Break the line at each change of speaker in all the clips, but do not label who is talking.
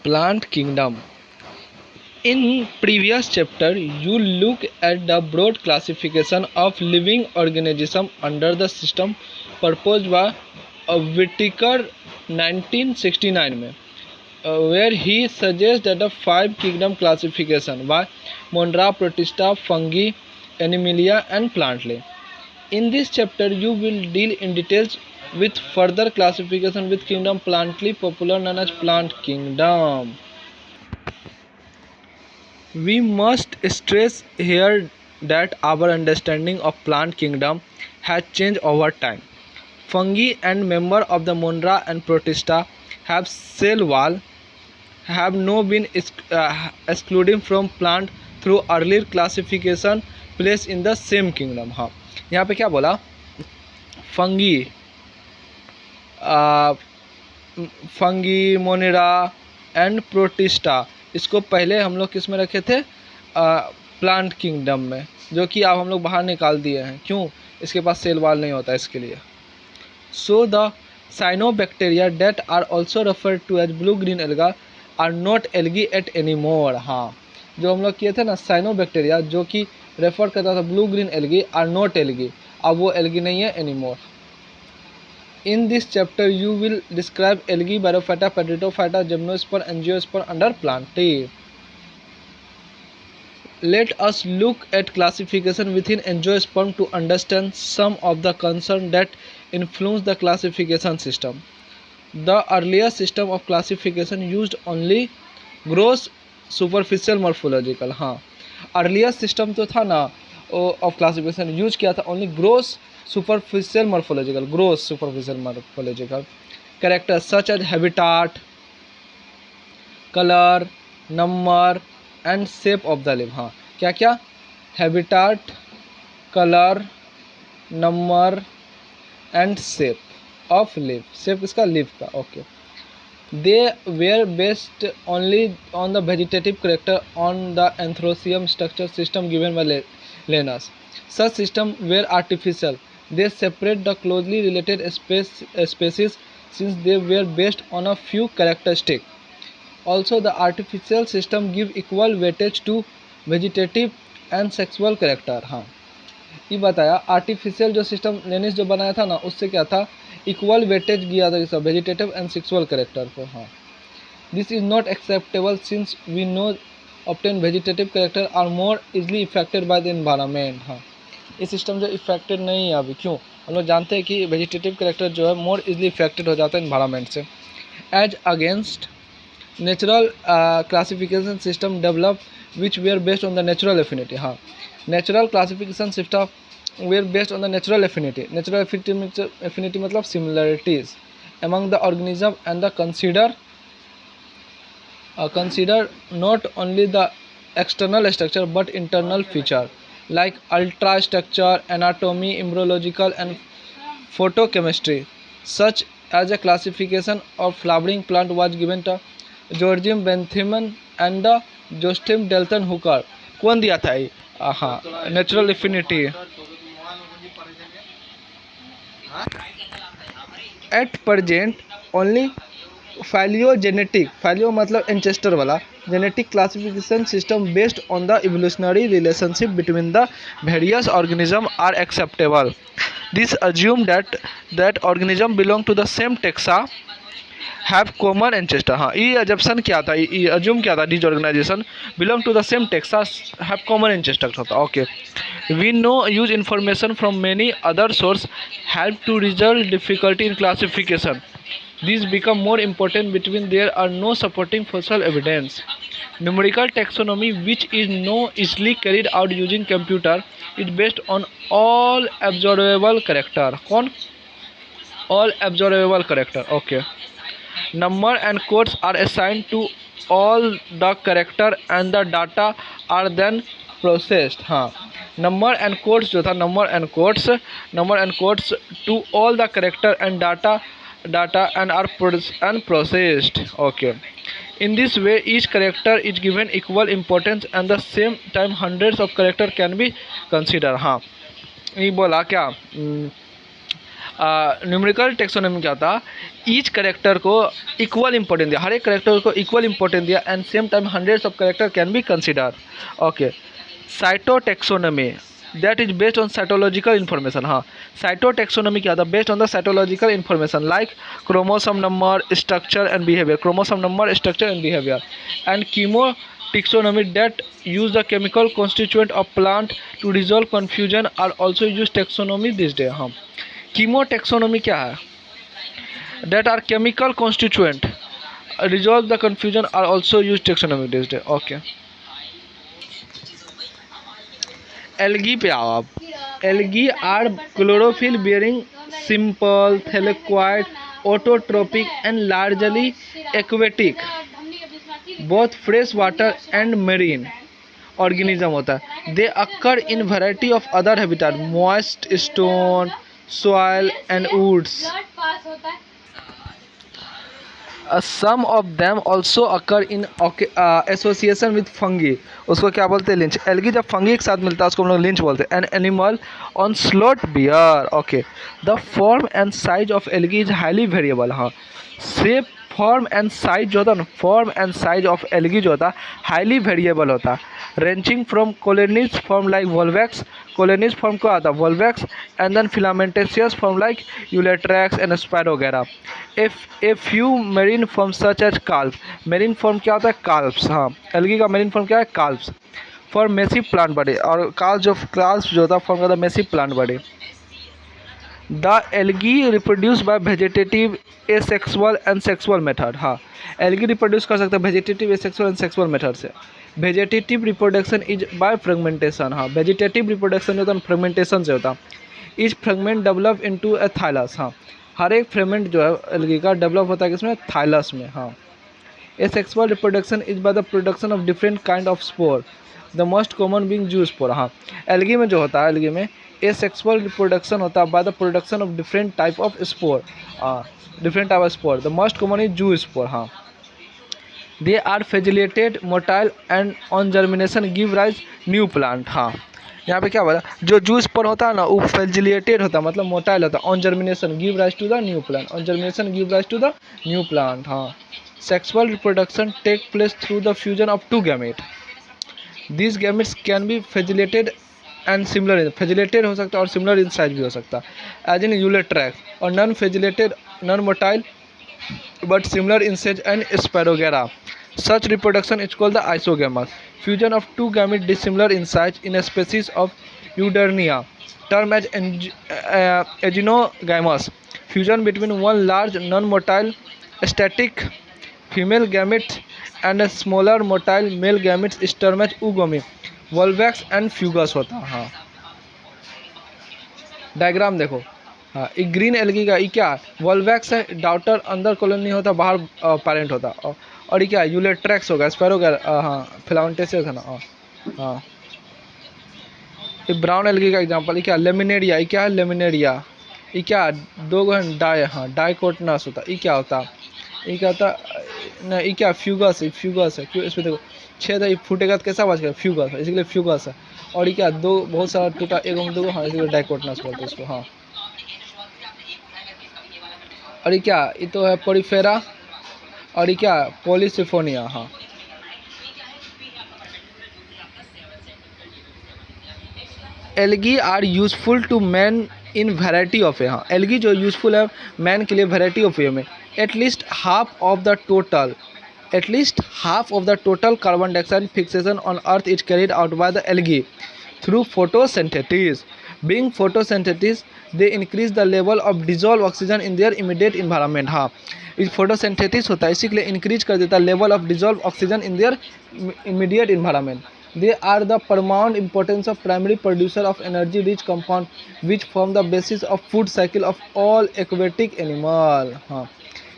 Plant kingdom. In previous chapter, you look at the broad classification of living organisms under the system proposed by Whittaker 1969 में, where he suggests that the 5 kingdom classification by Monra, Protista, Fungi, Animalia and Plantly. In this chapter, you will deal in details with further classification with kingdom Plantly, popular known as plant kingdom. We must stress here that our understanding of plant kingdom has changed over time. Fungi and member of the Monra and Protista have cell wall have now been excluded from plant through earlier classification placed in the same kingdom. हाँ, यहाँ पे क्या बोला? Fungi, fungi, Monera and protista, इसको पहले हम लोग किस में रखे थे? प्लांट किंगडम में, जो कि अब हम लोग बाहर निकाल दिए हैं. क्यों? इसके पास सेल वाल नहीं होता इसके लिए. So the cyanobacteria that are also referred to as blue green alga are not algae at any more. हाँ, जो हम लोग किए थे ना साइनोबैक्टीरिया, जो कि रेफर करता था blue green algae, are not algae, अब वो एल्गी नहीं है any more. In this chapter, you will describe algae, Bryophyta, Pedritophyta, Gymnosperm, Angiosperm under Plantae. Let us look at classification within Angiosperm to understand some of the concerns that influence the classification system. The earlier system of classification used only gross superficial morphological. हाँ, earlier system तो था ना of classification use किया था only gross superficial morphological, gross superficial morphological characters such as habitat, color, number and shape of the leaf. हाँ, क्या क्या? habitat, color, number and shape of leaf. shape इसका leaf का. okay. They were based only on the vegetative character on the Anthroceum structure system given by Linnaeus. Such systems were artificial. They separate the closely related species since they were based on a few characteristics. Also, the artificial system give equal weightage to vegetative and sexual character. हाँ, ये बताया artificial जो system लेनिस जो बनाया था ना, उससे क्या था? इक्वल वेटेज दिया था सब वेजिटेटिव एंड सेक्सुअल कैरेक्टर को. हाँ, this is not acceptable since we know obtain vegetative character are more easily affected by the environment. हाँ, ये सिस्टम जो इफेक्टेड नहीं है अभी. क्यों? हम लोग जानते हैं कि वेजिटेटिव कैरेक्टर जो है मोर इजली इफेक्टेड हो जाता है एनवायरनमेंट से. As against natural classification system develop which they are based on the natural affinity. हाँ, natural classification system they are based on the natural affinity. Natural affinity मतलब similarities among the organism and the consider not only the external structure but internal feature like ultrastructure, anatomy, embryological and photochemistry. Such as a classification of flowering plant was given to Joachim Bentham and the Joachim Dalton Hooker. कौन दिया था ये? हाँ, natural affinity. At present only phylogenetic, phylo मतलब ancestor वाला, genetic classification system based on the evolutionary relationship between the various organism are acceptable. This assume that organism belong to the same taxa have common ancestor. हाँ, ये assumption क्या था? ये assume क्या था? This organization belong to the same taxa have common ancestor होता. Okay, we know use information from many other sources help to resolve difficulty in classification. These become more important between there are no supporting fossil evidence. Numerical taxonomy, which is now easily carried out using computer, is based on all observable character. कौन? All observable character. Okay. Number and codes are assigned to all the character and the data are then processed. हाँ, number and codes जो था, number and codes to all the character and data and are processed. Okay, in this way each character is given equal importance and the same time hundreds of character can be consider. हाँ, ये बोला क्या? Numerical taxonomy क्या होता, each character को equal importance दिया, हर एक करेक्टर को इक्वल इंपॉर्टेंस दिया and same time hundreds of character can be consider. Okay. Cytotaxonomy that is based on cytological information. हाँ, साइटोटेक्सोनॉमी क्या था, based on the cytological information like chromosome number, structure and behaviour, chromosome number, structure and behaviour. And chemotaxonomy that use the chemical constituent of plant to resolve confusion are also used taxonomy this day. हाँ, कीमोटेक्सोनॉमी क्या है, that are chemical constituent resolve the confusion are also used taxonomy this day. Okay. Algae पे आओ आप. Algae are chlorophyll bearing simple thalloid autotrophic and largely aquatic both fresh water and marine organism होता है. They occur in variety of other habitat moist stone soil and woods. Some of them also occur in association with fungi. उसको क्या बोलते हैं, lynch. Algae जब fungi के साथ मिलता है उसको हम लोग लिंच बोलते हैं. An animal on sloth bear. Okay. The form and size of algae is highly variable. हाँ, शेप फॉर्म एंड साइज जो होता है ना, form and size of algae जो होता है हाईली वेरिएबल होता है. Ranging from colonies form like volvox. Colonies form को आता है volvox and then filamentous form like ulothrix and spirogyra. A few marine form such as kelps. Marine form क्या होता है, कार्प्स. हाँ, एल्गी का मेरीन फॉर्म क्या है, kelps. Form massive plant body. और कार्प्स जो होता है फॉर्म करता है massive plant body. The algae reproduce by vegetative asexual and sexual method. हाँ, एल्गी रिप्रोड्यूस कर सकते हैं vegetative asexual and sexual method से. Vegetative reproduction is by fragmentation. हाँ, वेजिटेटिव रिप्रोडक्शन होता है फ्रेगमेंटेशन से होता है. Each fragment develop into a thallus. हाँ, हर एक फ्रेगमेंट जो है एल्गी का डेवलप होता है किसमें, थाइलस में. हाँ. Asexual reproduction is by the production of different kind of spore, the most common being जू स्पोर. हाँ, एल्गी में जो होता है, एल्गी में एसेक्सुअल रिप्रोडक्शन होता है by the production of different type of spore. Different type of spore, the most common is zoospore. हाँ, they are flagellated motile and on germination give rise new plant. हाँ, यहाँ पे क्या बोला, जो जू स्पोर होता है ना वो फेजिलेटेड होता है मतलब मोटाइल होता है. On germination give rise to the new plant. On germination give rise to the new plant. हाँ, sexual reproduction take place through the fusion of two gamete. This gametes can be flagellated and similar in, flagellated हो सकता है और similar in size भी हो सकता है as in ulothrix. और non flagellated non motile but similar in size and Spirogyra. Such reproduction is called the isogamous. Fusion of two gametes dissimilar in size in a species of Eudernia, termed as agenogamous. Fusion between one large non-motile static female gamete and a smaller motile male gametes is termed as oogomy. Volvax and Fugus होता है. हाँ, diagram देखो. हाँ, एक green algae का ये क्या वोल्वैक्स है, डाउटर अंदर कॉलोनी होता है, बाहर पेरेंट होता है. और ये क्या यूलेट्रैक्स होगा, स्पैरोगेरा. हाँ, फिलामेंटेशियस है ना. हाँ, ये ब्राउन एल्गी का एग्जांपल. ये क्या लेमिनेरिया. ये क्या है लेमिनेरिया. ये क्या दो डाई. हाँ, डाइकोटनस होता है. ये क्या होता है, ये क्या होता ना, ये क्या फ्यूगस है. फ्यूगस है क्यों, इसमें देखो छेद है, फूटेगा तो कैसा आवाज करेगा, फ्यूगस है, इसलिए फ्यूगस है. और ये क्या दो बहुत सारा टूटा एक दो. हाँ, इसलिए डाइकोटनस बोलते हैं इसको. हाँ, और ये क्या, ये तो है पोरीफेरा. और ये क्या पॉलीसिफोनिया. हाँ, algae are useful to man in variety of way. हाँ, एल्गी जो यूजफुल है मैन के लिए वैरायटी ऑफ वे में. At least half of the total carbon dioxide fixation on earth is carried out by the algae through photosynthesis. Being photosynthesis, they increase the level of dissolved oxygen in their immediate environment. हाँ, इस photosynthesis होता है इसी के लिए increase कर देता है level of dissolved oxygen in their immediate environment. They are the paramount importance of primary producer of energy rich compound which form the basis of food cycle of all aquatic animal. हाँ,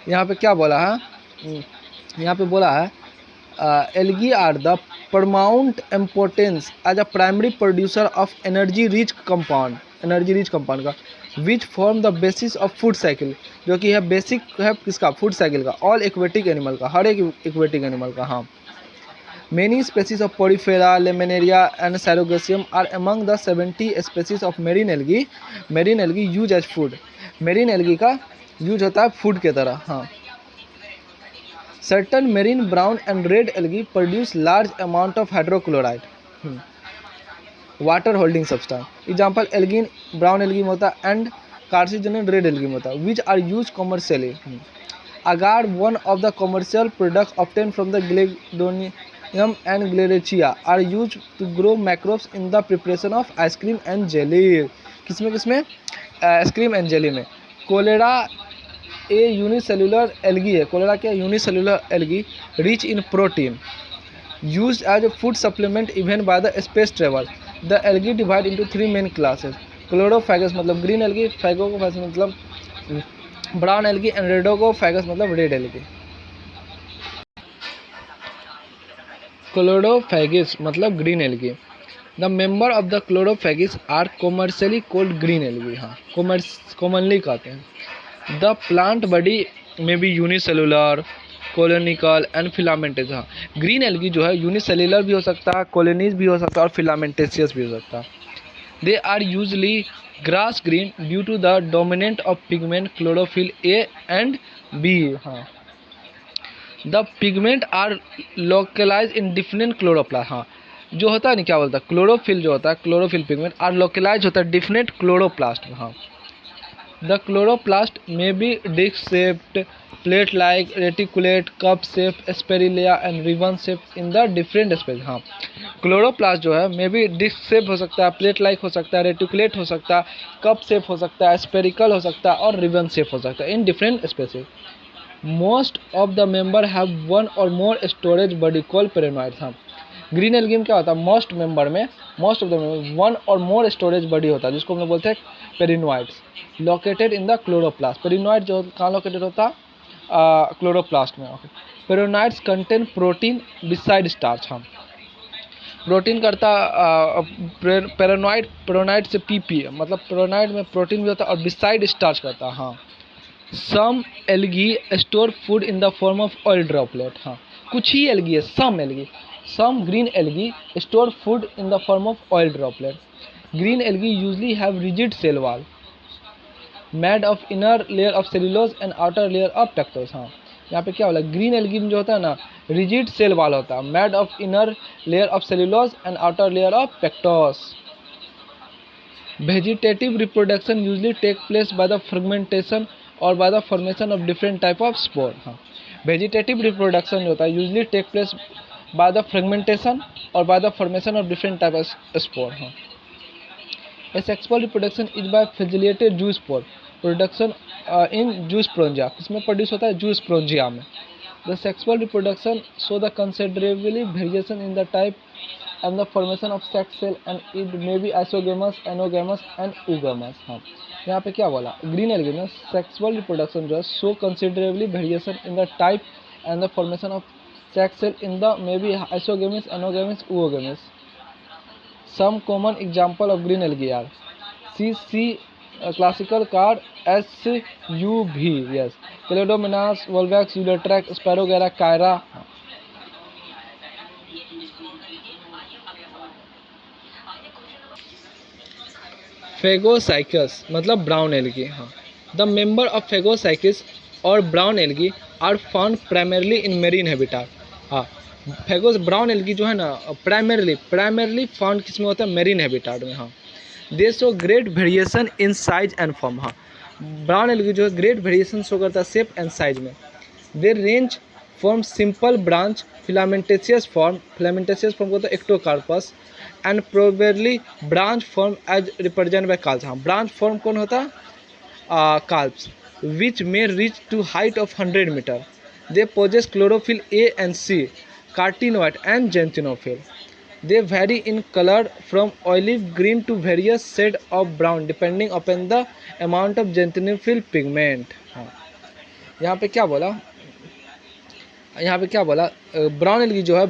यहाँ पे क्या बोला है, यहाँ पे बोला है algae are the paramount importance as a primary producer of energy rich compound का which form the basis of food cycle, जो कि है बेसिक है किसका, फूड साइकिल का, ऑल एक्वेटिक एनिमल का, हर एक एक्वेटिक एनिमल का. हाँ, many species of porifera, laminaria and Sargassum are among the 70 species of marine algae used as food. Marine algae का यूज होता है फूड के तरह। हाँ, certain marine brown and red algae produce large amount of hydrochloride, water holding substance. Example algin brown algae में होता है and कार्सिजोनिन red algae में होता है, which are use commercially. agar, one of the commercial products obtained from the Glidonium and Gledachia, are used to grow microbes in the preparation of ice cream and jelly। किसमें ice cream and jelly में। Cholera ए unicellular algae है, cholera क्या unicellular algae rich in protein, used as a food supplement even by the space travel। The algae divide into 3 main classes। क्लोरोफाइगस मतलब green algae, फैगोफाइगस मतलब brown algae and रेडोगोफाइगस मतलब red algae. Chlorophyceae मतलब green algae. The member of the chlorophyceae are commercially called green algae. हाँ, commonly कहते हैं। The plant body में भी unicellular, कॉलोनिकल and फिलामेंटेस। हाँ, ग्रीन एल्गी जो है यूनिसेलुलर भी हो सकता है, कॉलोनीज भी हो सकता है और फिलामेंटेसियस भी हो सकता है। They are usually grass green due to the dominant of pigment chlorophyll A and b. हाँ, the pigment are localise in different chloroplast. हाँ, जो होता है नहीं क्या बोलता है, क्लोरोफिल जो होता है, क्लोरोफिल पिगमेंट आर लोकलाइज होता है डिफरेंट क्लोरोप्लास्ट में। हाँ, the chloroplast may be disc shaped, plate like, reticulate, cup shape, स्पेरिलिया and ribbon shape in the different space. हाँ, क्लोरोप्लास्ट जो है मे बी डिस्क शेप हो सकता है, प्लेट लाइक हो सकता है, रेटिकुलेट हो सकता है, कप शेप हो सकता है, स्पेरिकल हो सकता है और रिबन शेप हो सकता है in different species. Most of the member have one or more storage body called pyrenoids. हाँ, ग्रीन एल्गी में क्या होता है, मोस्ट मेंबर में, most of the member one or more storage body होता है जिसको हम लोग बोलते हैं pyrenoids, located in the chloroplast. Pyrenoid जो कहाँ लोकेटेड होता है, क्लोरोप्लास्ट में। Okay, pyrenoids contain protein besides starch. हाँ, प्रोटीन करता पेरिनोइड से पीपी मतलब पेरिनोइड में प्रोटीन भी होता है और बिसाइड स्टार्च करता है। हाँ, some algae store food in the form of oil droplet. हाँ, कुछ ही एल्गी है, some algae, some green algae store food in the form of oil droplet. Green algae usually have rigid cell wall made of inner layer of cellulose and outer layer of pectose. हाँ, यहाँ पे क्या बोला, green algae में जो होता है ना, रिजिड सेल वॉल होता है, made of inner layer of cellulose and outer layer of pectose. Vegetative reproduction usually take place by the fragmentation और by the formation of different type of spore. हाँ, vegetative reproduction जो होता है usually take place by the fragmentation और by the formation of different type of spore. हाँ, sexual reproduction is by flagellated zoospore production in zoosporangia. किसमें produce होता है, जू स्पोरेंजिया में। The sexual reproduction show the considerably variation in the type and the formation of sex cell and it may be isogamous, anogamous and oogamous। हाँ, यहाँ पे क्या बोला, ग्रीन एल्गी में सेक्सुअल रिप्रोडक्शन जो है show considerably variation in the type and the formation of sex cell in the may be isogamous, anisogamous, oogamous। Some common example of green algae are सी क्लासिकल कार्ड SUV, yes, chlamydomonas, volvox, ulothrix, spirogyra, chara. फेगोसाइकस मतलब brown algae. हाँ, the member of फेगोसाइकस और brown algae are found primarily in marine habitat. हाँ, फेगोस ब्राउन एल्गी जो है ना प्राइमरली फाउंड किस में होता है, मेरीन हैबिटाट में। हाँ, दे show great variation in size and form. हाँ, ब्राउन एल्गी जो है ग्रेट वेरिएशन शो करता है शेप एंड साइज में। They range from simple branch filamentous form को तो ectocarpus and probably branch form as represent by kelps. हाँ, branch form कौन होता है, kelps, which may reach to height of 100 metre. They possess chlorophyll A and C, carotenoid and xanthophyll. They vary in color from olive green to various shade of brown depending upon the amount of xanthophyll pigment। हाँ, यहाँ पे क्या बोला, brown algae जो है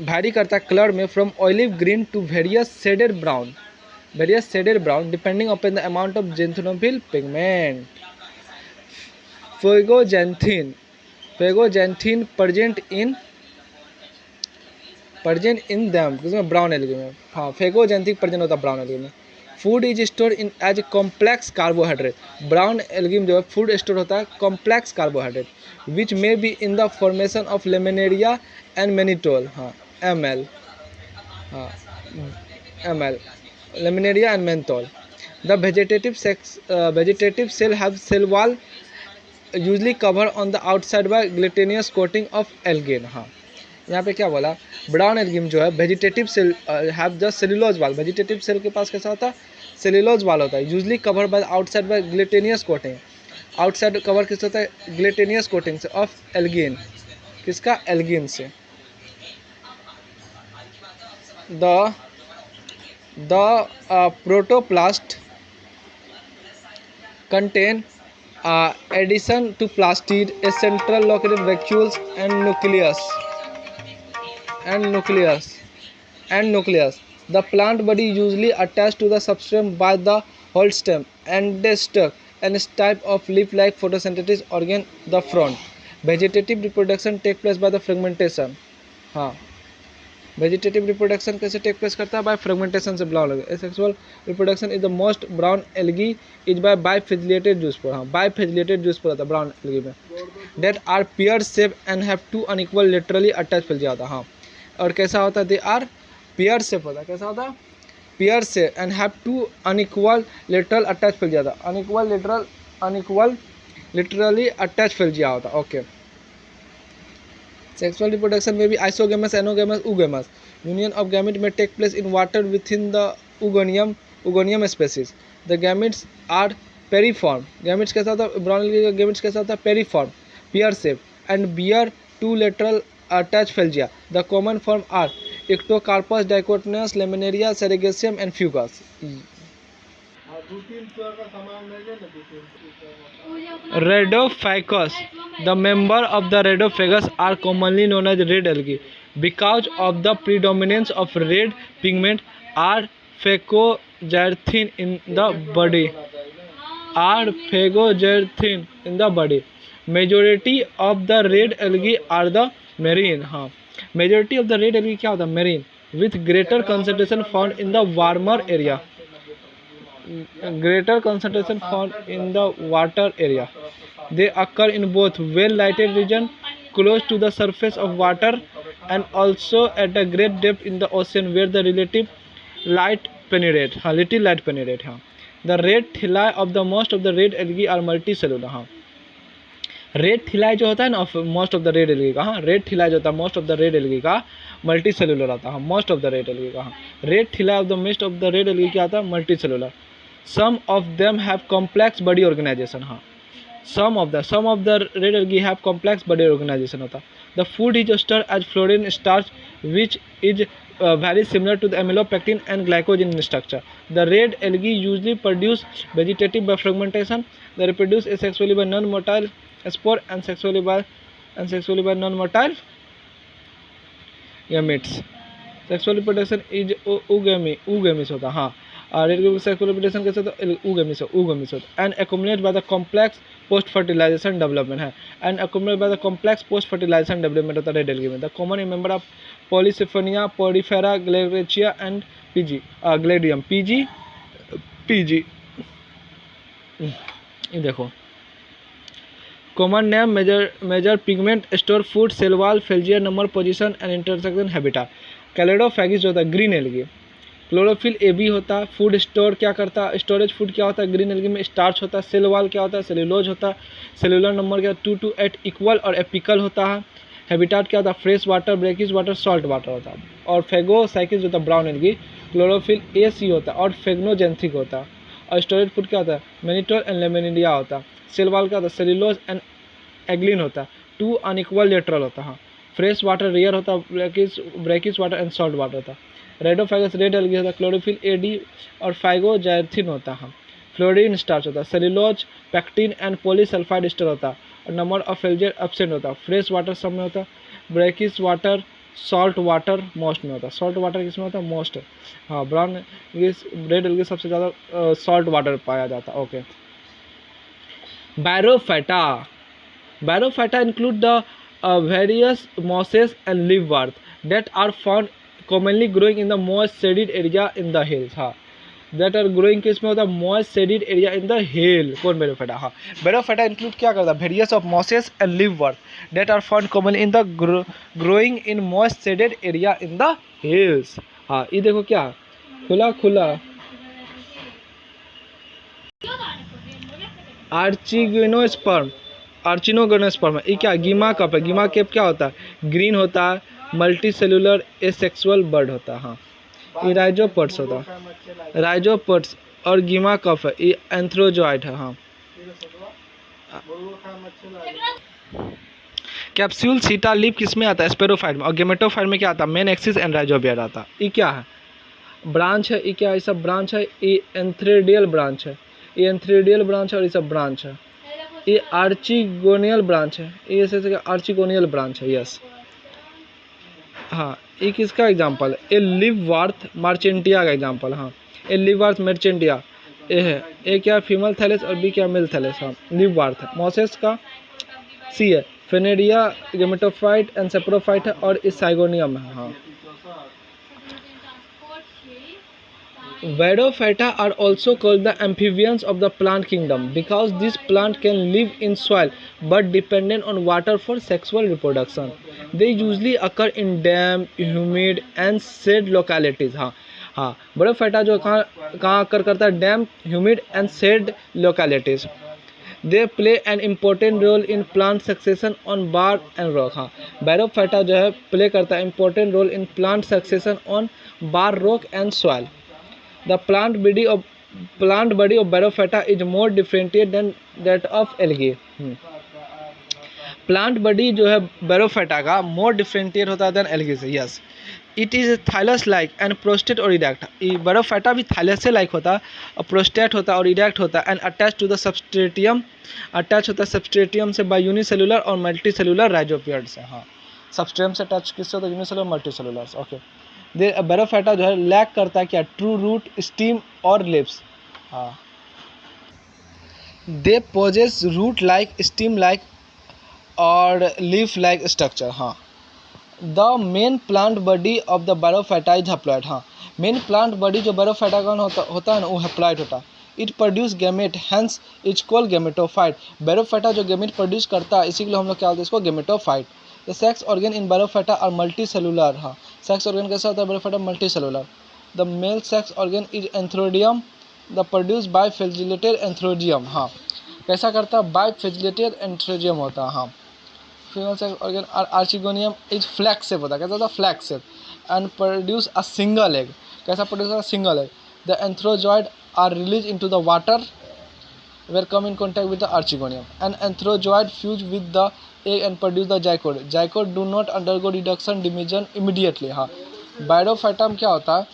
vary करता है colour में from olive green to various shaded brown depending upon the amount of xanthophyll pigment। Fucoxanthin present in them किसमें, ब्राउन एल्गी में। हाँ, फेगोजैंथिन प्रेजेंट होता है ब्राउन एल्गी में। Food is store in as a complex carbohydrate, brown algae में जो है food store होता है complex carbohydrate which may be in the formation of laminarin and mannitol, हाँ ML, हाँ ML, laminarin and menthol. The vegetative cell have cell wall usually covered on the outside by glutinous coating of algin, हाँ यहाँ पे क्या बोला, brown algae जो है vegetative cell have the cellulose wall, vegetative cell के पास कैसा होता है सेलुलोज वाल होता है, usually cover by outside by gelatinous coating, outside cover किस होता है ग्लूटेनियस कोटिंग से ऑफ एल्गिन, किसका एल्गिन से। The protoplast contain addition to plastid, a central located vacuoles and nucleus. The plant body usually attached to the substrate by the whole stem and the stalk and is type of leaf-like photosynthetic organ the front. Vegetative reproduction take place by the fragmentation, हाँ vegetative reproduction कैसे take place करता है by fragmentation से brown algae, asexual reproduction is the most brown algae is by biflagellated zoospore, हाँ biflagellated zoospore होता है brown algae में, that are pear shape and have two unequal laterally attach फैल जाता है, हाँ और कैसा होता है दे आर पियर शेप होता है, कैसा होता है pear shape and have two unequal lateral attach फैल जाता है, अनइक्वल लिटरली अटैच फैल जा होता है, okay. Sexual reproduction may be isogamous, anogamous, oogamous. Union of gamete may take place in water within the oogonium species. The gametes are periform. Gametes कैसा होता है ब्राउन एल्गी का gametes कैसा होता है periform, pear shape and bear two lateral attached phalangia. The common form are Ectocarpus, Dichotomous, Laminaria, Serigatium and Fucus. Rhodophagus. The members of the Rhodophagus are commonly known as red algae because of the predominance of red pigment or phagocytin in the body. Majority of the red algae are the marine, हाँ majority of the red algae क्या होता है marine with greater concentration found in the warmer area. Greater concentration found in the water area. They occur in both well-lighted region close to the surface of water and also at a great depth in the ocean where the relative light penetrate. हाँ little light penetrate, हाँ. The red thelai of the most of the red algae are multicellular, हाँ. Red thalli जो होता है ना most of the red algae का, हाँ red thalli जो होता है most of the red algae का मल्टी सेलुलर आता है, most of the red algae का, हाँ red thalli of the most of the red algae क्या आता है multicellular. Some of them have complex body organisation, हाँ some of the red algae have complex body organisation होता है. The food is stored as floridean starch which is very similar to the amylopectin and glycogen in structure. The red algae usually produce vegetative by fragmentation. They reproduce asexually by non-motile spore and sexually by non-motile gametes. Sexual reproduction is oogamous होता है, हाँ red sexual reproduction कैसे होता है oogamous होता है and accumulated by the complex post fertilization development है and accumulated by the complex post fertilization development होता है रेड एल्गी में. The common member of Polycyphania, Porifera, Glaucia and Gladium. PG ये देखो common name major pigment store food cell wall flagella number position and intersection हैबिtat. Chlorophyceae जो होता है green algae, chlorophyll A B होता है. Food store क्या करता है स्टोरेज फूड क्या होता है ग्रीन एल्गी में स्टार्च होता है. सेल वॉल क्या होता है सेलुलोज होता है. सेलुलर नंबर क्या 2 to 8 इक्वल और एपिकल होता है. हैबिटाट क्या होता है fresh water brackish water salt water होता है. और फेगोसाइकिस जो होता है ब्राउन एल्गी क्लोरोफिल ए सी होता है और फेग्नोजेंथिक होता है. और स्टोरेज फूड क्या होता है मैनिटोल एंड लेमिनिया होता है. सेल वॉल क्या होता है सेलुलोज एंड एग्लिन होता है. 2 अनइक्वल लेटरल होता है. फ्रेश वाटर रेयर होता है brackish water and salt water होता है. रेडोफैगस रेड एल्गी होता है क्लोरोफिल ए डी और फाइगोजाइथिन होता है. फ्लोरीन स्टार्च होता है. Cellulose pectin and polysulphide ester होता है और नंबर ऑफ फेल्जियर एब्सेंट होता है. फ्रेश वाटर सब में होता है. Brackish water salt water most में होता है. सॉल्ट वाटर किस में होता है मोस्ट, हाँ ब्राउन रेड एल्गी सबसे ज़्यादा सॉल्ट वाटर पाया जाता है. Okay Barophyta include the various mosses and leafworts that are found commonly growing in the moist shaded area in the hills. हाँ दैट आर ग्रोइंग किस में होता है, moist shaded area in the hill. कौन bryophyta, हाँ bryophyta include क्या करता है, वेरियस ऑफ मॉसेस एंड लीफवर्म that are found common in the growing in moist shaded area in the hills. हाँ ये देखो क्या खुला खुला आर्चिगोनोस्पर्म, आर्चिनोगोनोस्पर्म ये क्या गिमा कप है, गिमा केप क्या होता है, ग्रीन होता है, मल्टी सेलुलर एसेक्सुअल बर्ड होता है। हाँ ये राइजोपोड्स होता है, राइजोपोड्स और गिमा कप है, ये एंथ्रोजॉइड है। हाँ कैप्सूल सीटा लीफ किस में आता है, स्पेरोफाइट में, और गेमेटोफाइट में क्या आता है, मेन एक्सिस एंड राइजोबियर आता है। ये क्या है, ब्रांच है, ये क्या है, सब ब्रांच है, ये एंथ्रेडियल ब्रांच है, ये एंथ्रेडियल ब्रांच है और ये सब ब्रांच है, ये आर्चिगोनियल ब्रांच है, ये ऐसे आर्चिगोनियल ब्रांच है। यस हाँ ये किसका एग्जांपल है, ये लिववर्थ मार्चेंटिया का एग्जांपल। हाँ ये लिववर्थ मार्चेंटिया ए है, ए क्या फीमेल थैलेस और बी क्या मेल थैलेस। हाँ लिववर्थ है, मॉसेस का सी है, फेनेरिया गेमेटोफाइट एंड सेप्रोफाइट है और इस साइगोनियम है। हाँ Vadophyta are also called the amphibians of the plant kingdom because this plant can live in soil but dependent on water for sexual reproduction. They usually occur in damp, humid and shade localities. हाँ हाँ bryophyta जो कहाँ occur करता है, damp, humid and shade localities. They play an important role in plant succession on bare and rock. हाँ bryophyta जो है play करता है important role in plant succession on bare, rock and soil. The plant body of Barophyta is more differentiated than that of algae. Plant body जो है bryophyta का more differentiate होता है देन एल्गी से। Yes it is thallus like and prostrate और erect. Bryophyta भी thallus से like होता है और प्रोस्टेट होता है और इरेक्ट होता है and attach to the substratum, attach होता है सबस्ट्रेटियम से बाय यूनिसेलुलर और मल्टी सेलुलर राइजोपियड से। हाँ सबस्ट्रेटियम से अटैच किससे होता है, यूनिसेलुलर मल्टी सेलुलर से। ओके बैरोफाइटा जो है लैक करता है क्या, ट्रू रूट, स्टीम और लिप्स। हाँ they possess root like, stem like और लीफ लाइक स्ट्रक्चर। हाँ the main plant body of the bryophyta is haploid. हाँ मेन प्लांट बॉडी जो बैरोफाइटा का होता है ना वो हैप्लॉइड होता है। It produce gamete hence is called gametophyte. Bryophyta जो गैमेट प्रोड्यूस करता है इसी के लिए हम लोग क्या बोलते हैं इसको, gametophyte. The sex organ in bryophyta are multicellular. हाँ सेक्स ऑर्गन कैसा होता है bryophyta, multicellular. The male sex organ is antheridium the produce by flagellated antheridium. हाँ कैसा करता है, बाय फ्लैजिलेटेड एंथ्रोडियम होता है। हाँ female sex organ are archegonium is flask shape होता है, कैसा होता है, flask shape and produce a single egg. कैसा प्रोड्यूस होता है, single egg. The antherozoid are release into the water were come in contact with the archegonium. An anthrozoid fuse with the egg and produce the zygote. Zygote do not undergo reduction division immediately. हाँ बैरोफाइटा में क्या होता है,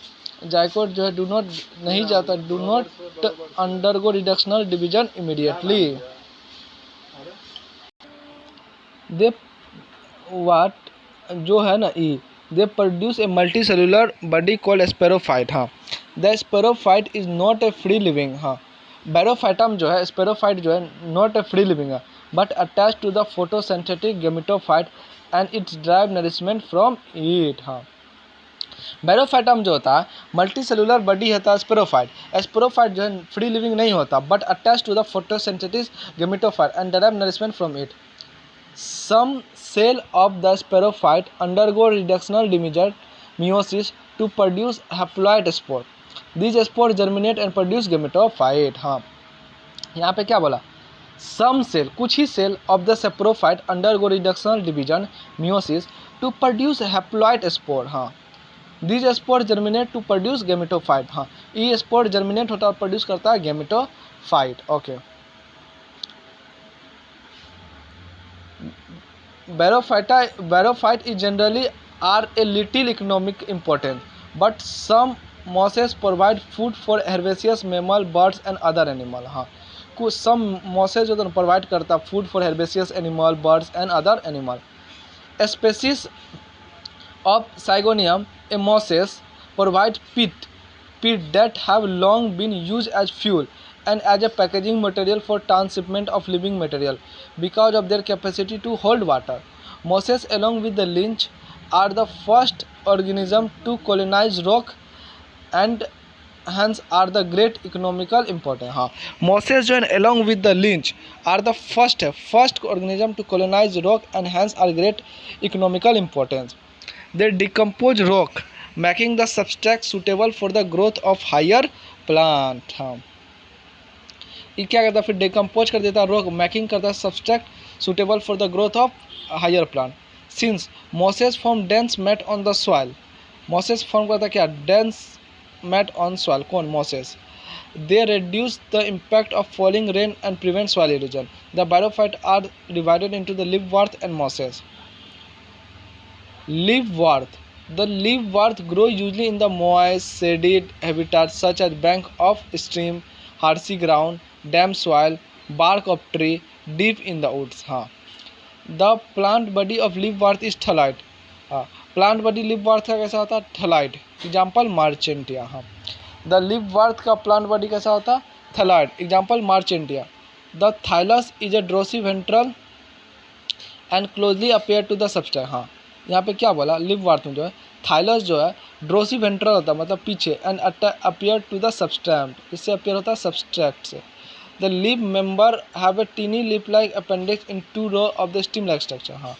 zygote जो है do not नहीं जाता, do not undergo reductional division immediately. They what जो है ना ई, they produce a multicellular body called sporophyte. हाँ the sporophyte is not a free living. हाँ बैरोफाइटम जो है, स्पेरोफाइट जो है नॉट ए फ्री लिविंग है but attach to the photosynthetic gametophyte and its derive nourishment from it. हाँ bryophyta जो होता है मल्टी सेलुलर बॉडी होता है स्पेरोफाइट। स्पेरोफाइट जो है फ्री लिविंग नहीं होता but attach to the photosynthetic gametophyte and drive nourishment from it. Some cell of the spirophyte undergo reductional division meiosis to produce haploid spore. These spores germinate and produce gametophyte. हाँ यहाँ पे क्या बोला, some cell कुछ ही cell of the saprophyte undergo reductional division meiosis to produce haploid spore. हाँ these spores germinate to produce gametophyte. हाँ ये spore germinate होता है और produce करता है gametophyte. Okay. Barophyte is generally are a little economic important, but some mosses provide food for herbaceous mammal, birds and other animal. हाँ कुछ some mosses जो तो provide करता food for herbaceous animal, birds and other animal. A species of Syngonium, a mosses provide peat that have long been used as fuel and as a packaging material for transshipment of living material because of their capacity to hold water. Mosses along with the lynx are the first organism to colonize rock and hence are the great economical importance. हाँ, mosses जो है along with the lynch are the first organism to colonize rock and hence are great economical importance. They decompose rock, making the substrate suitable for the growth of higher plant. हाँ, ये क्या करता है, फिर decompose कर देता है rock, making करता है substract suitable for the growth of higher plant. Since mosses form dense mat on the soil, mosses form करता है क्या, डेंस मैट ऑन सॉइल. कौन, mosses. They reduce the impact of falling rain and prevent soil erosion. The bryophytes are divided into the leafworts and mosses. Leafworts. The leafworts grow usually in the moist, shaded habitats such as bank of stream, marshy ground, damp soil, bark of tree, deep in the woods. हाँ, the plant body of leafwort is thalloid. हाँ, plant body leafwort का कैसा होता है, thalloid. Example marchantia. हाँ, the leafwort का plant body कैसा होता है, thalloid. Example marchantia. The thallus is a drossy ventral and closely appear to the substrate. हाँ, यहाँ पे क्या बोला, लिववर्थ में जो है थाइलस जो है ड्रोसी वेंट्रल होता है, मतलब पीछे, and appear to the substrate, इससे अपियर होता है सबस्ट्रैक्ट से. The leaf member have a tiny leaf like appendix in two row of the stem like structure. हाँ,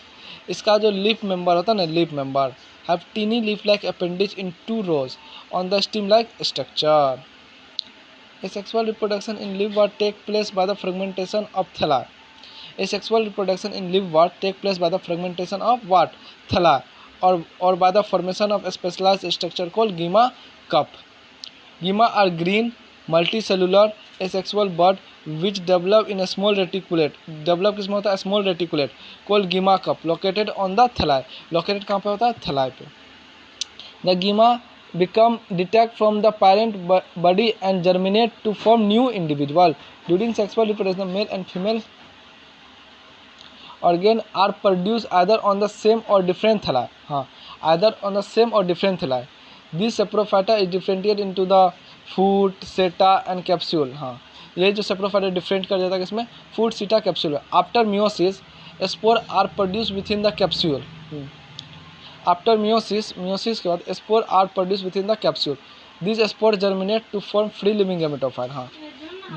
इसका जो लीफ मेंबर होता है ना, leaf member have tiny leaf like appendix in two rows on the stem like structure. Asexual reproduction in leafwort take place by the fragmentation of thalli. Asexual reproduction in leafwort take place by the fragmentation of what? Thalli, or by the formation of a specialized structure called gyma cup. Gyma are green, multicellular, asexual bud which develop in a small reticulate. Develop किसमें होता है, small reticulate called gyma cup located on the thalli. Located कहाँ पे होता है, thalli पे. The gyma become detached from the parent body and germinate to form new individual. During sexual reproduction, male and female organ are produced either on the same or different thalli. हाँ, either on the same or different thalli. This saprophyta is differentiated into the foot, seta and capsule. हाँ, ये जो saprophyta different कर देता है किसमें, foot, seta, capsule. After meiosis, spore are produced within the capsule. After meiosis के बाद spore are produced within the capsule. These spores germinate to form free living gametophyte. हाँ,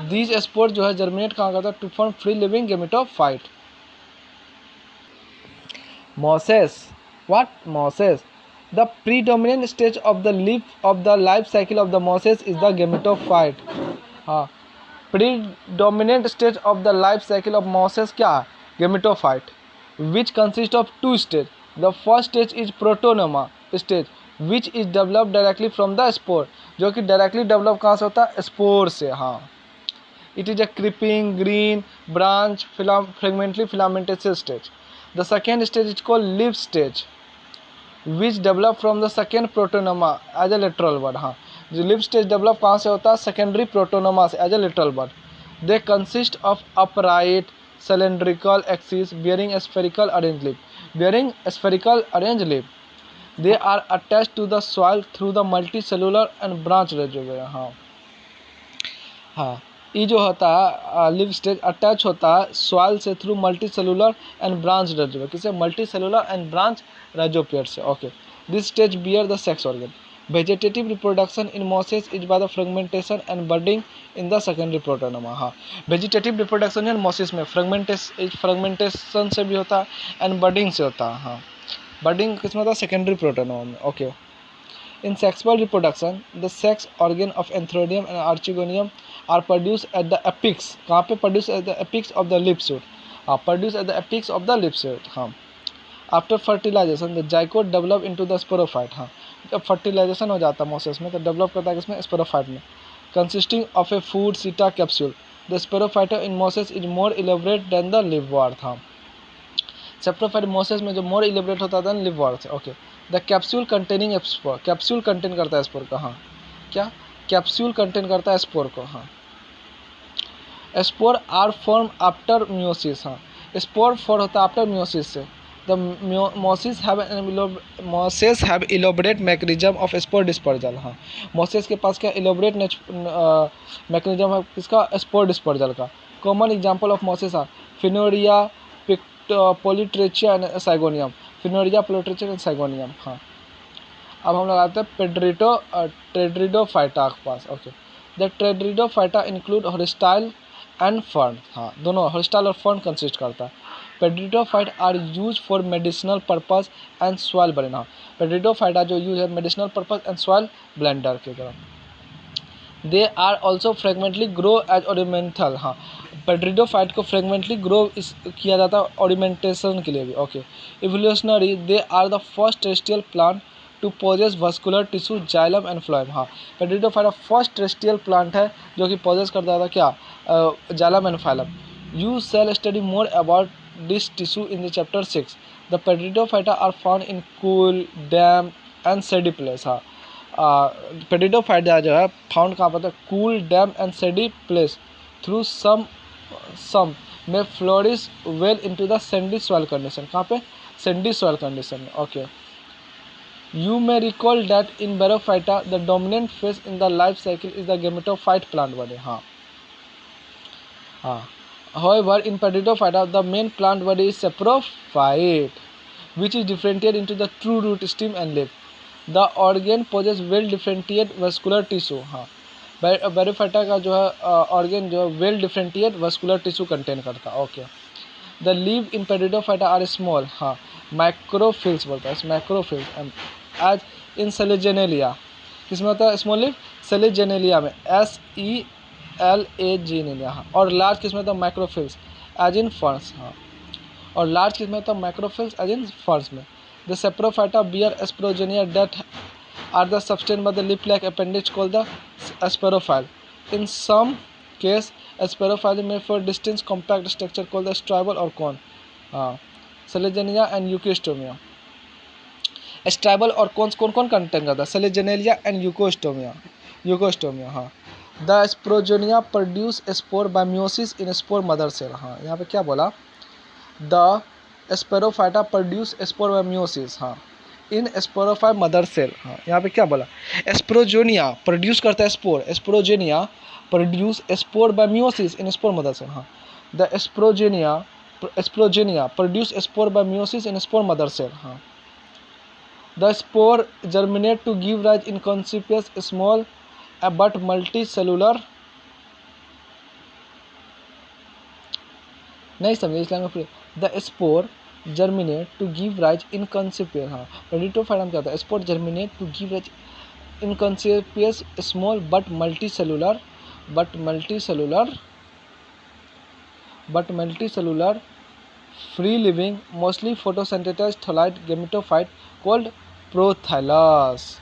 these spores जो है germinate कहाँ करता है, to form free living gametophyte. Mosses. What? Mosses. The predominant stage of the life cycle of the mosses is the gametophyte. हाँ, predominant stage of the life cycle of mosses क्या है, gametophyte, which consists of two stages. The first stage is protonema stage, which is developed directly from the spore, जो कि directly develop कहाँ से होता है, spore से. हाँ, it is a creeping green branch fragmentary filamentous stage. The second stage is called leaf stage, which develop from the second protonema as a lateral bud. हाँ, जो leaf stage develop कहाँ से होता है, secondary protonema से as a lateral bud. They consist of upright cylindrical axis bearing a spherical arranged leaf. Bearing a spherical arranged leaf, they are attached to the soil through the multicellular and branch reservoir. हाँ, हाँ, ये जो होता है live stage attach होता है soil से through multicellular and branch rhizoids. किसे, multicellular and branch rhizoids से. Okay, this stage bear the sex organ. Vegetative reproduction in mosses is by the fragmentation and budding in the secondary protonema. हाँ, vegetative reproduction है mosses में fragmentation से भी होता है and budding से होता है. हाँ, बडिंग किसमें होता है, सेकेंडरी प्रोटोनोमा में. Okay, in sexual reproduction the sex organ of Antheridium and Archegonium are produced at the apex. कहाँ पे produced at the apex of the leaf shoot. हाँ, produced at the apex of the leaf shoot. हाँ, after fertilization the zygote develop into the sporophyte. हाँ, जब fertilization हो जाता है mosses में तो develop करता है किसमें, sporophyte में, consisting of a food seta capsule. The sporophyte in mosses is more elaborate than the leafwort. हाँ, saprophyte mosses में जो more elaborate होता था leafwort. Okay, the capsule containing spore. Capsule contain करता है स्पोर का. हाँ, क्या, कैप्सूल कंटेन करता है स्पोर को. हाँ, spore are form after meiosis. हाँ, स्पोर फॉर्म होता है आफ्टर मियोसिस से. The mosses have elaborate mechanism of spore dispersal. हाँ, मॉसेस के पास क्या इलोबरेट मैकेनिज्म है किसका, स्पोर डिस्पर्जल का. Common example of mosses are funaria, polytrichum and sphagnum. Funaria, polytrichum and sphagnum. हाँ, अब हम लगाते हैं टेड्रिडोफाइटा के पास। Okay, the pteridophyta include horsetails and fern. हाँ, दोनों हॉरिस्टाइल और फर्न कंसिस्ट करता है। Pteridophyte are use for medicinal purpose and soil binder. हाँ, पेड्रिडोफाइटा जो यूज है medicinal purpose and soil binder की तरह। They are also frequently grow as ornamental. हाँ, पेड्रिडोफाइट को फ्रेगमेंटली ग्रो किया जाता है ऑर्नामेंटेशन के लिए भी। Okay, evolutionary they are the first terrestrial plant to possess vascular tissue xylem and phloem. हाँ, पेड्रिडोफाइट फर्स्ट टेरेस्ट्रियल प्लांट है जो कि पोजेस करता था क्या, xylem and phloem. You shall study more about this tissue in the chapter 6। The pteridophyta are found in cool damp and shady place. हाँ, pteridophyte जो है फाउंड कहाँ पर, cool damp and shady place through some may flourish well into the sandy soil condition. कहाँ पे, sandy soil condition में। Okay, you may recall that in bryophyta the dominant phase in the life cycle is the gametophyte plant body. हाँ हाँ, however in pedidophyta the main plant body is saprophyte which is differentiated into the true root, stem and leaf. The organ possess well differentiated vascular tissue। हाँ, बैरोफाइटा का जो है organ जो है well differentiate vascular tissue contain करता है। Okay, the leave in pteridophyta are small. हाँ, microphylls बोलता है, माइक्रोफिल्स एज इन सेलेजेनेलिया। किसमें होता है स्मॉल लीव, सेलेजेनेलिया में, SELAG। हाँ, और लार्ज किसमें होता है माइक्रोफिल्स एज इन फर्न्स। हाँ, और लार्ज किसमें होता है माइक्रोफिल्स एज इन फर्न्स में। The sporophyta bear sporangia that are the sustained by the leaf-like appendage called the aspirophyle. In some case, aspirophyle may for distinct compact structure called the strabal or cone. Selegenia and Eucostomia. स्ट्राइबल और कौन कौन contain करता है, सेलेजेनेलिया and equisetum. हाँ, the sporangia produce spore by meiosis in spore mother cell. हाँ, यहाँ पे क्या बोला, the sporophyta produce spore by meiosis. हाँ, इन स्पोरोफाइट मदर सेल। हाँ, यहाँ पे क्या बोला, स्प्रोजोनिया प्रोड्यूस करता है spore, sporangia produce spore by meiosis in spore mother cell. हाँ, the sporangia produce spore by meiosis in spore mother cell. हाँ, the spore germinate to give rise inconspicuous small but multicellular. नहीं समझे इसलिए the spore germinate to give rise inconspicuous. हाँ, pteridophyta में क्या होता है, spore germinate to give rise inconspicuous small but multicellular free living mostly फोटोसिंथेसाइज्ड थोलाइट gametophyte called prothallus.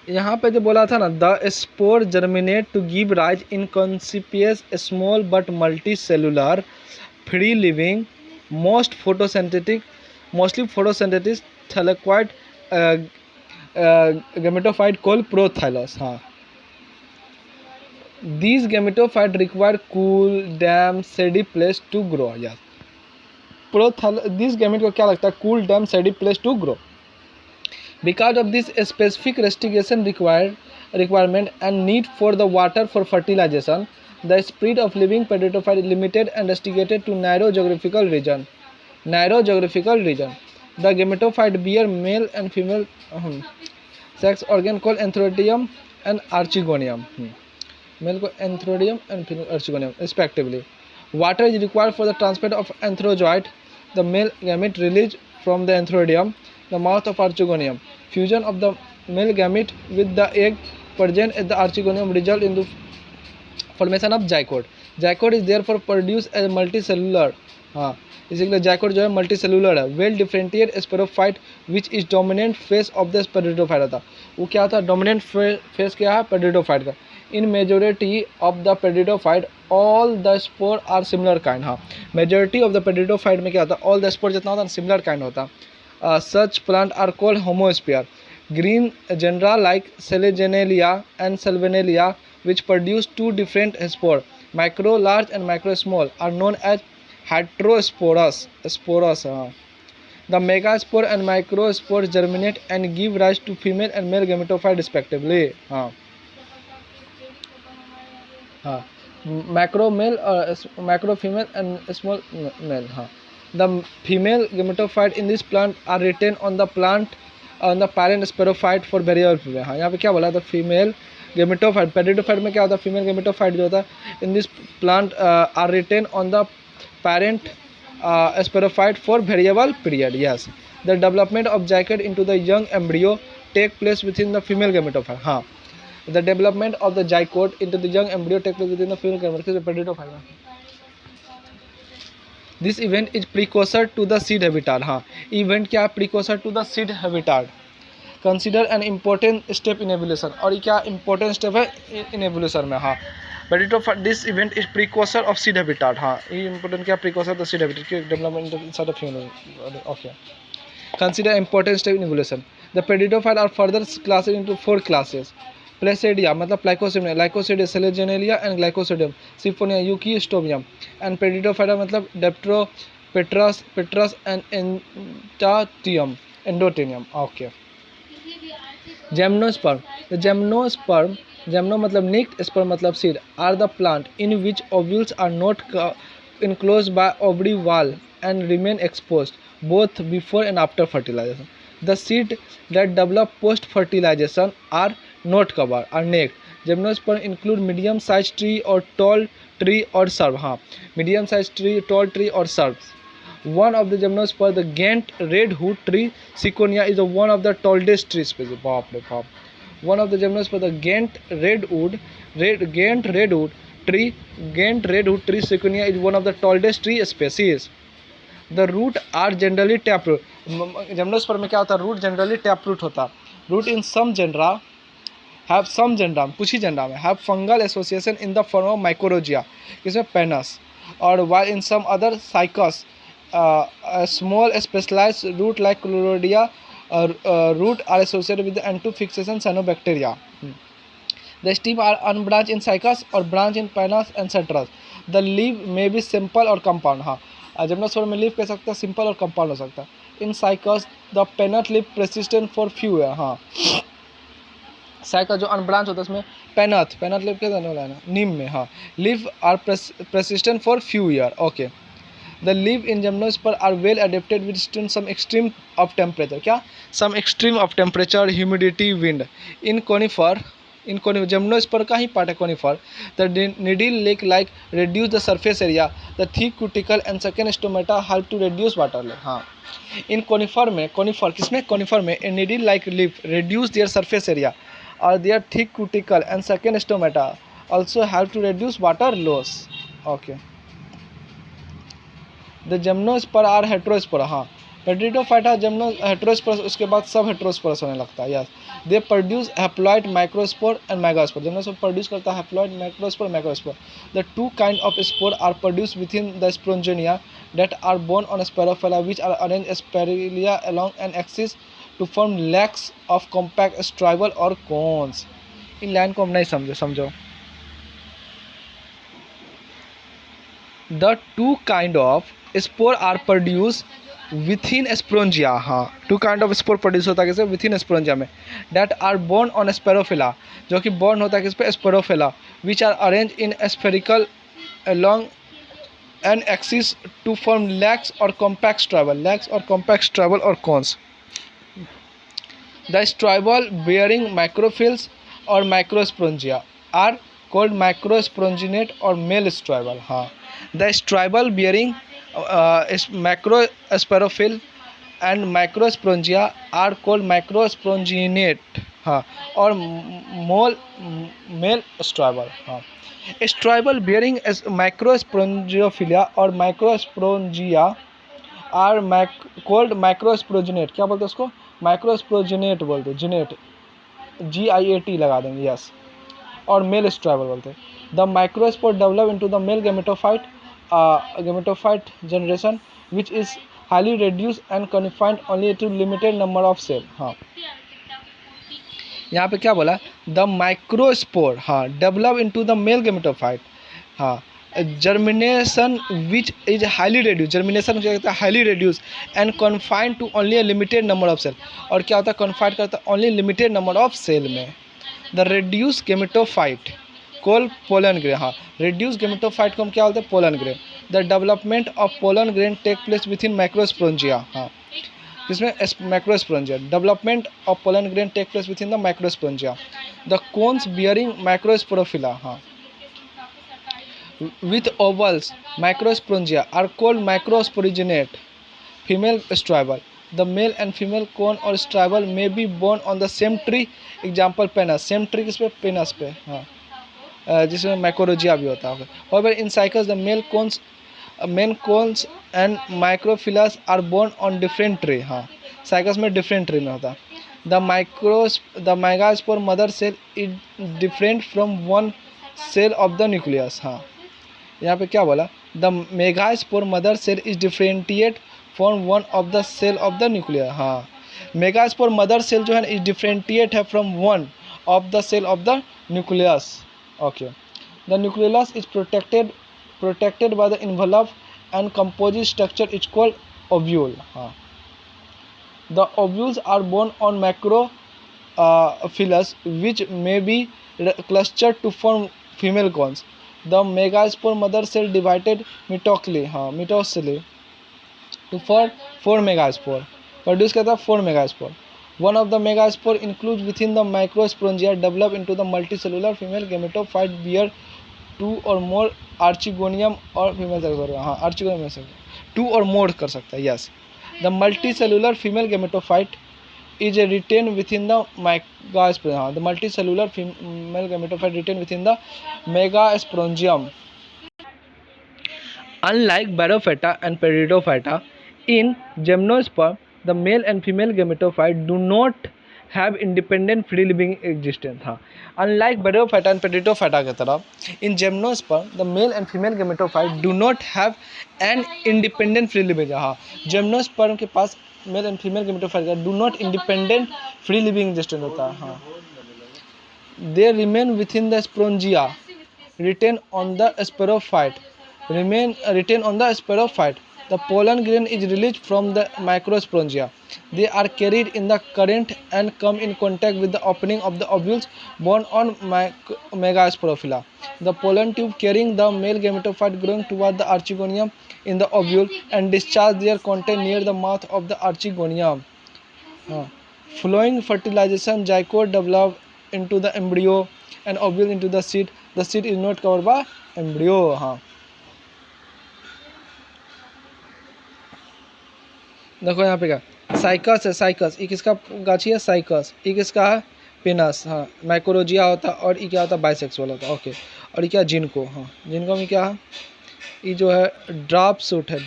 यहाँ पे जो बोला था ना, the spore germinate to give rise inconspicuous small but multicellular free living mostly photosynthetic thalloid gametophyte called prothallus. हाँ, these gametophyte require cool damp shady place to grow। यार this gamete को क्या लगता है, cool dam shady place to grow। Because of this specific restriction requirement and need for the water for fertilization, the spread of living pedidophyte is limited and restricted to narrow geographical region। The gametophyte bear male and female sex organ called antheridium and archegonium। Male को antheridium and female archegonium respectively। Water is required for the transport of anthrozoid, the male gamete released from the anthroidium, the mouth of archegonium. Fusion of the male gamete with the egg present at the archegonium result in the formation of zygote। Zygote is therefore produced as multicellular। हाँ, इसीलिए zygote जो है multicellular है। Well differentiate sporophyte which is dominant phase of the pteridophyte था। वो क्या था, dominant face क्या है पेडिडोफाइट का। In majority of the pteridophyte all the spore are similar kind. हाँ, मेजोरिटी ऑफ द पेडिडोफाइट में क्या होता है, ऑल द स्पोर जितना होता है सिमिलर काइंड होता है। Such plant are called homosporous. Green genera like Selaginella and Salvinia which produce two different spores, micro large and micro small, are known as heterosporous। The megaspore and microspores germinate and give rise to female and male gametophyte respectively। macro male और macro female and small male। The female gametophyte in this plant are retain on the parent sporophyte for variable period. हाँ, यहाँ पे क्या बोला, the female gametophyte, पेरिडोफाइट में क्या होता है, फीमेल गेमेटोफाइट जो होता है in this plant are retain on the parent sporophyte for variable period. Yes, the development of zygote into the young embryo take place within the female gametophyte. हाँ, the development of the zygote into the young embryo take place within the female gametophyte pteridophyte. This event is precursor to the seed habitat. हाँ, event क्या है, precursor to the seed habitat, consider an important step in evolution. और ये क्या important step है इन evolution में। हाँ, but this event is precursor of seed habitat. हाँ, ये इंपॉर्टेंट क्या, प्रीकोसर द सीड हैबिटाट के development inside of human. Okay, consider important step in evolution. The pteridophyte are further classed into 4 classes. Psilopsida मतलब प्लाइकोसिडियम, लाइकोसिडियम, सेलेजेनेलिया and ग्लाइकोसिडियम, सिफोनिया, यूकिस्टोमियम and pteridophyta मतलब डेप्ट्रोपेट्रस पेट्रस and एंडोटेनियम। Okay, gymnosperm, the gymnosperm, gymno मतलब naked, sperm मतलब seed, are the plant in which ovules are not enclosed by ovary wall and remain exposed both before and after fertilization. The seed that develop post fertilization are not covered, are naked. Gymnosperm include medium sized tree or tall tree or shrub. हाँ, medium sized tree, tall tree or shrubs. One of the gymnosperm, the Ghent redwood tree Ciconia, is one of the tallest tree species. बाप रे बाप. One of the gymnosperm, the Ghent redwood tree Ciconia is one of the tallest tree species. The root are generally taproot. Gymnosperm में क्या होता है, root generally taproot होता है. Root in some genera have some genera, कुछ ही genera में have fungal association in the form of mycorrhiza, इसमें penis, और while in some other cycas a small specialized root like Chlorodia root are associated with the antofixation cyanobacteria. The stem are unbranched in cycas or branch in penis and citrus. The leaf may be simple or compound. हाँ, gymnosperm में leaf कह सकते हैं simple और compound हो सकता है. In Cycas the pinnate leaf persistent for few year. हाँ, साइकस जो अनब्रांच होता है उसमें पेनट लीफ क्या देने वाला है ना, नीम में. हाँ, leaf are persistent for few year. Okay, the leave in gymnosperm are well adapted with some extreme of temperature. क्या, some extreme of temperature, humidity, wind. In conifer gymnosperm का ही पार्ट है conifer. The needle like like reduce the surface area. The thick cuticle and second stomata help to reduce water level. हाँ, इन conifer में a needle like leaf reduce their surface area or their thick cuticle and second stomata also help to reduce water loss. Okay, the gymnosperm are heterospora. हाँ, पेरिडोफाइटा heterosporous, उसके बाद सब heterosporous होने लगता है. Yes, they produce haploid microspore and megaspore. Gymnosperm produce करता है haploid microspore megaspore. The two kind of spore are produce within the sporangia that are borne on sporophylls which are arrange spirally along an axis to form lax of compact strobili और cones. इन line को हम नहीं समझो. The two kind of spore are produce within sporangia. हाँ, two kind of spore produce होता है किसमें, विथिन स्पोरेंजिया में. That are borne on sporophylls, जो कि बोर्न होता है किस पे, sporophylls. Which are arrange in spherical along an axis to form lax और कॉम्पैक्ट स्ट्राइबल और cones. The strobili bearing microphylls और माइक्रोस्पोरेंजिया आर कॉल्ड माइक्रोस्पोरेंजिनेट और मेल स्ट्राइबल. हाँ, the strobili bearing macrosporophyll and microsporangia are called microsporanginate. हाँ, और male strobili. हाँ, स्ट्राइबल bearing माइक्रोस्पोरेंजियोफिलिया और microsporangia are called माइक्रोस्पोरेंजिनेट. क्या बोलते हैं उसको, माइक्रोस्पोरेंजिनेट बोलते हैं. जिनेट, GIAT लगा देंगे. यस, और मेल स्ट्राइबल बोलते हैं. The microspore develop into the male gametophyte generation which is highly reduced and confined only to limited number of cell. हाँ, यहाँ पे क्या बोला, द माइक्रोस्पोर. हाँ, develop into the male gametophyte. हाँ, germination which is highly reduce. Germination क्या कहता है, highly reduce and confined to only a limited number of cell. और क्या होता है, कन्फाइंड करता है only limited number of cell में. The reduce gametophyte called pollen grain. हाँ, रेड्यूस गेमेटोफाइट को हम क्या बोलते हैं, pollen grain. The development of pollen grain take place with in microsporangia. हाँ, इसमें microsporangia, development of pollen grain take place within the microsporangia. The cones bearing microsporophylls, हाँ, with ovals microsporangia are called microsporigenate female stribal. The male and female cone or stribal may be born on the same tree. Example penis, same tree किस पे, penis पे, हाँ, जिसमें मैक्रोजिया भी होता है। However, in cycles the main cones and microphyllus are born on different tree, हाँ, cycas में डिफरेंट ट्री में होता है। The megaspore mother cell is different from one cell of the nucleus, हाँ, यहाँ पे क्या बोला, the megaspore mother cell is differentiate from one of the cell of the nuclear. हाँ, मेगास्पोर मदर सेल जो है इज डिफरेंटिएट है from one of the cell of the nucleus. Okay, the nucleus is protected by the envelope and composite structure is called ovule. हाँ, the ovules are borne on macrophylls which may be clustered to form female cones. The megaspore mother cell divided mitosily to form 4 megaspore. Produce करता है 4 megaspore. One of the megaspore includes within the microsporangia develop into the multicellular female gametophyte bear 2 or more archegonium और female सेक्सोरिया। हाँ, archegonium में से 2 or more कर सकता है। Yes, the multicellular female gametophyte is retained within the megasporangium. The multicellular female gametophyte retained within the megasporangium. Unlike Barophyta and Peridophyta, in Gymnosperm, the male and female gametophyte do not have independent free living existence. हाँ, unlike Barophyta and Peridophyta की तरह, in Gymnosperm, the male and female gametophyte do not have an independent free living. हाँ, Gymnosperm के पास male and female gametophyte का do not independent free living existence होता है। हाँ, they remain within the sporangia, retain on the sporophyte, the pollen grain is release from the microsporangia. They are carried in the current and come in contact with the opening of the ovules borne on megasporophylls. The pollen tube carrying the male gametophyte growing toward the archegonium in the ovule and discharge their content near the mouth of the archegonium. Following fertilization, zygote develop into the embryo and ovule into the seed. The seed is not covered by embryo. हाँ, देखो यहाँ पे क्या, cycas है, cycas, ये किसका गाछी है, साइकस, ये किसका है, पेनस। हाँ, माइक्रोजिया होता है और ये क्या होता है, बाइसेक्सुअल होता है। ओके, और ये क्या, जिनको। हाँ, जिनको में क्या है, ये जो है ड्रॉप सूट है,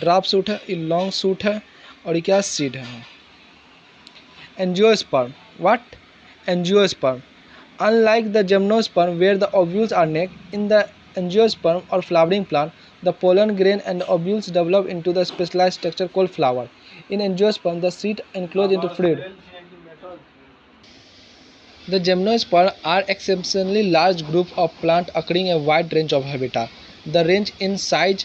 ये लॉन्ग सूट है और ये क्या, सीड है। Angiosperm, what, angiosperm, unlike the gymnosperm where the ovules are naked, in the angiosperm और flowering plant the pollen grain and ovules develop into the specialized structure called flower. In angiosperm the seed enclose into fluid. The gymnosperm are exceptionally large group of plants occurring a wide range of habitat. The range in size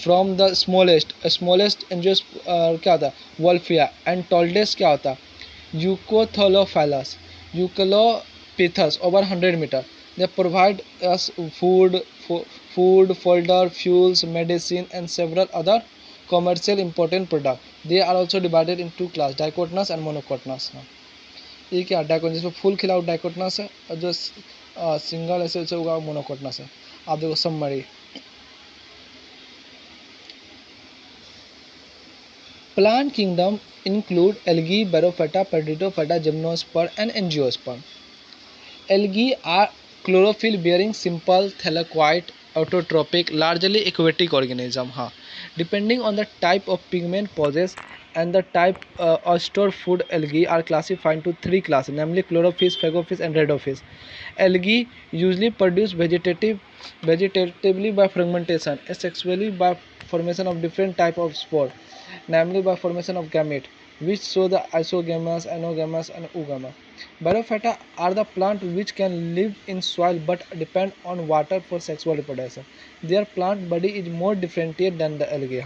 from the smallest क्या होता है, Wolffia, and टॉल्डेस्ट क्या होता है, यूकोथोलोफाइलस, eucalyptus over 100 metre. They provide us food, fodder, fuels, medicine and several other commercial important product. They are also divided in two class, dichotomous and monocotyledonous. ये क्या, डाइकोटनस, जिसमें फुल खिला हुआ डाइकोटनस है और जो सिंगल ऐसे होगा मोनोकोटनस है। आप देखो summary, plant kingdom include algae, bryophyta, pteridophyta, gymnosperm and angiosperm. Algae are chlorophyll bearing simple thylakoid autotrophic largely aquatic organism. हाँ, depending on the type of pigment possessed and the type of stored food, algae are classified into 3 classes, namely chlorophyll, phagophys and rhedophys. Algae usually produce vegetatively by fragmentation, asexually by formation of different type of spore, namely by formation of gamete, which show the isogamous, anogamous and oogamous. Bryophyta are the plant which can live in soil but depend on water for sexual reproduction. Their plant body is more differentiated than the algae.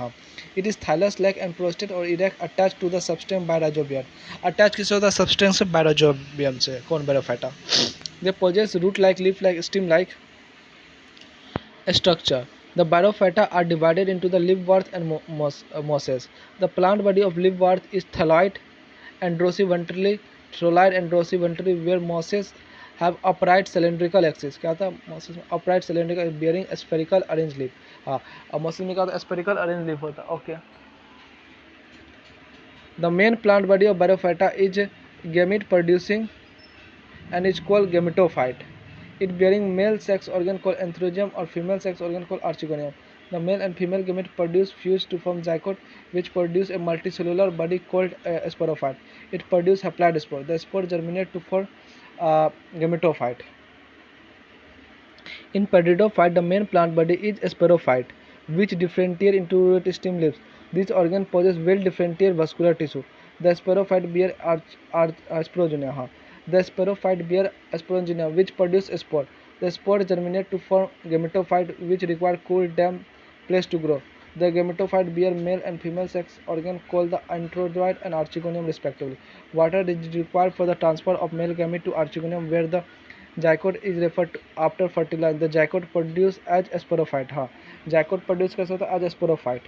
It is thallus-like and prostate or erect, attached to the substance by rhizobium. Attached किससे होता है, substance by rhizobium से। कौन, Bryophyta? They possess root-like, leaf-like, stem-like structure. The Bryophyta are divided into the liveworts and mosses. The plant body of liveworts is thalloid and dorsiventral, thalloid and dorsiventral, where mosses have upright cylindrical axis. क्या था mosses में upright cylindrical bearing spherical arranged leaf. हाँ, अब mosses में क्या होता है spherical arranged leaf होता है. Okay. The main plant body of Bryophyta is gamete producing and is called gametophyte. It bearing male sex organ called anthrozoa or female sex organ called archegonium. The male and female gamete produce fuse to form zygote, which produce a multicellular body called a sporophyte. It produces haploid spore. The spore germinate to form gametophyte. In pteridophyte, the main plant body is a sporophyte, which differentiate into stem leaves. This organ possesses well-differentiated vascular tissue. The sporophyte bear aspergillus. The sporophyte bear aspergillus, which produce a spore. The spore germinate to form gametophyte, which require cool, damp place to grow. The gametophyte bear male and female sex organ called the anthrozoid and archegonium respectively. Water is required for the transfer of male gamete to archegonium, where the zygote is referred to after fertilization. The zygote produced as a sporophyte. हाँ, zygote produced कैसे होता है? As a sporophyte.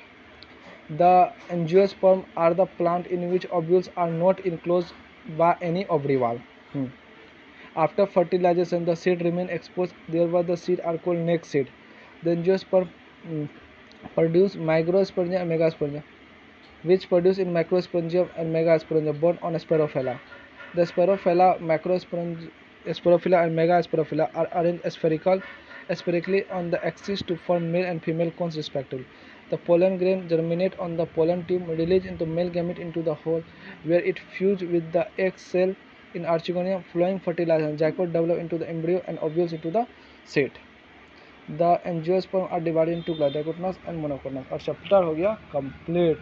The angiosperm are the plant in which ovules are not enclosed by any ovary wall. After fertilization, the seed remain exposed. Thereby, the seed are called naked seed. The angiosperm produce microsporangia and megasporangia, which produce in microsporangium and megasporangia borne on Spirophila. The Spirophila, Spirophila and megasporophila are arranged spherically on the axis to form male and female cones respectively. The pollen grain germinate on the pollen tube, release into male gamete into the hole, where it fuse with the egg cell in archegonium, flowing fertilization. Zygote develop into the embryo and ovules into the seed. The angiosperm are divided into dichotomous and monochromatous. और chapter हो गया complete.